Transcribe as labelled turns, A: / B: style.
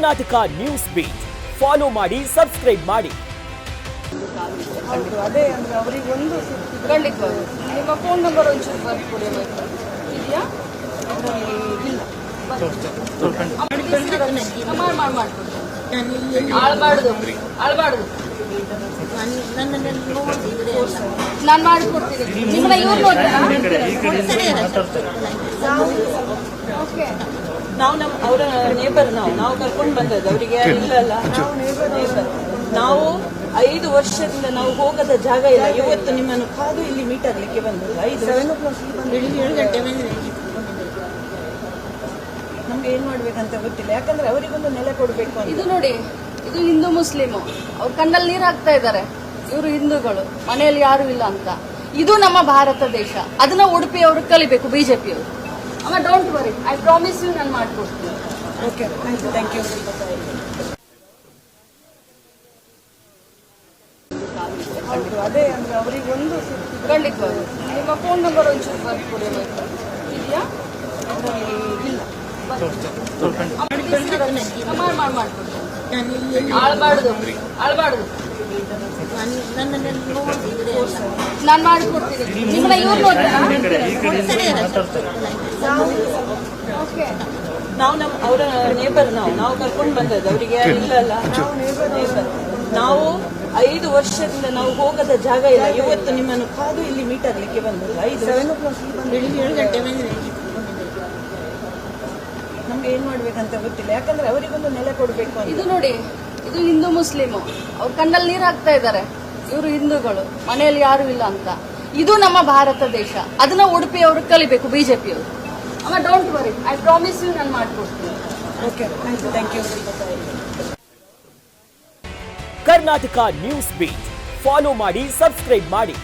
A: Karnataka news beat follow ಮಾಡಿ, subscribe ಮಾಡಿ.
B: ಅದೇ ಅಂದ್ರೆ ಅವರಿಗೆ ಒಂದು ಖಂಡಿತವಾಗಿ ನಿಮ್ಮ ಫೋನ್ ನಂಬರ್ ಒಂಚೂರು ಬರ್ದು ಕೊಡಿ ಇದೆಯಾ? ಇಲ್ಲ ನಾನು ಮಾಡಿಕೊಡ್ತೀನಿ. ನಿಮ್ಮನ್ನ ಇವ್ರು
C: ನಾವು ಅವರ ನೇಬರ್ ನಾವು ಕರ್ಕೊಂಡು ಬಂದದ್ದು ಅವರಿಗೆ ಇಲ್ಲಲ್ಲ. ನಾವು 5 ವರ್ಷದಿಂದ ನಾವು ಹೋಗದ ಜಾಗ ಇಲ್ಲ. ಇವತ್ತು ನಿಮ್ಮನ್ನು ಕಾದು ಇಲ್ಲಿ ಮೀಟ್ ಆಗ್ಲಿಕ್ಕೆ ಬಂದದ್ದು. 7 ಗಂಟೆ ನಮ್ಗೆ ಏನ್ ಮಾಡ್ಬೇಕಂತ ಗೊತ್ತಿಲ್ಲ, ಯಾಕಂದ್ರೆ ಅವರಿಗೊಂದು ನೆಲೆ ಕೊಡ್ಬೇಕು ಅಂತ.
B: ಇದು ನೋಡಿ, ಇದು ಹಿಂದೂ ಮುಸ್ಲಿಮು, ಅವ್ರ ಕಣ್ಣಲ್ಲಿ ನೀರು ಹಾಕ್ತಾ ಇದ್ದಾರೆ. ಇವರು ಹಿಂದೂಗಳು, ಮನೆಯಲ್ಲಿ ಯಾರು ಇಲ್ಲ ಅಂತ. ಇದು ನಮ್ಮ ಭಾರತ ದೇಶ, ಅದನ್ನ ಉಡುಪಿ ಅವರು ಕಲಿಬೇಕು, ಬಿಜೆಪಿಯವರು. ಅಮ್ಮ don't worry, I promise you, ನಾನು ಮಾಡ್ಕೊಡ್ತೀನಿ.
C: Okay, thank you.
B: ಅದೇ ಅಂದ್ರೆ ಅವರಿಗೆ ಒಂದು ಖಂಡಿತವಾಗಿ ನಿಮ್ಮ ಫೋನ್ ನಂಬರ್ ಒಂಚೂರು ಬರ್ದು ಕೊಡಿ ಇದೆಯಾ? ಇಲ್ಲ ನಾನು ಮಾಡಿಕೊಡ್ತೀನಿ. ನಿಮ್ಮನ್ನ ಇವ್ರು
C: ನಾವು ಅವರ ನೇಬರ್ ನಾವು ಕರ್ಕೊಂಡು ಬಂದದ್ದು ಅವರಿಗೆ ಇಲ್ಲಲ್ಲ. ನಾವು 5 ವರ್ಷದಿಂದ ನಾವು ಹೋಗದ ಜಾಗ ಇಲ್ಲ. ಇವತ್ತು ನಿಮ್ಮನ್ನು ಕಾದು ಇಲ್ಲಿ ಮೀಟ್ ಆಗ್ಲಿಕ್ಕೆ ಬಂದದ್ದು. 7 ಗಂಟೆ ನಮ್ಗೆ ಏನ್ ಮಾಡ್ಬೇಕಂತ ಗೊತ್ತಿಲ್ಲ, ಯಾಕಂದ್ರೆ ಅವರಿಗೊಂದು ನೆಲೆ ಕೊಡ್ಬೇಕು ಅಂತ.
B: ಇದು ನೋಡಿ, ಇದು ಹಿಂದೂ ಮುಸ್ಲಿಮು, ಅವ್ರ ಕಣ್ಣಲ್ಲಿ ನೀರು ಹಾಕ್ತಾ ಇದ್ದಾರೆ. ಇವರು ಹಿಂದೂಗಳು, ಮನೆಯಲ್ಲಿ ಯಾರು ಇಲ್ಲ ಅಂತ. ಇದು ನಮ್ಮ ಭಾರತ ದೇಶ, ಅದನ್ನ ಉಡುಪಿ ಅವರು ಕಲಿಬೇಕು, ಬಿಜೆಪಿಯವರು. ಅಮ್ಮ don't worry, I promise you, ನಾನು ಮಾಡ್ಕೊಡ್ತೀನಿ.
C: Okay, thank you.
A: Karnataka news beat follow ಮಾಡಿ, ಸಬ್ಸ್ಕ್ರೈಬ್ ಮಾಡಿ.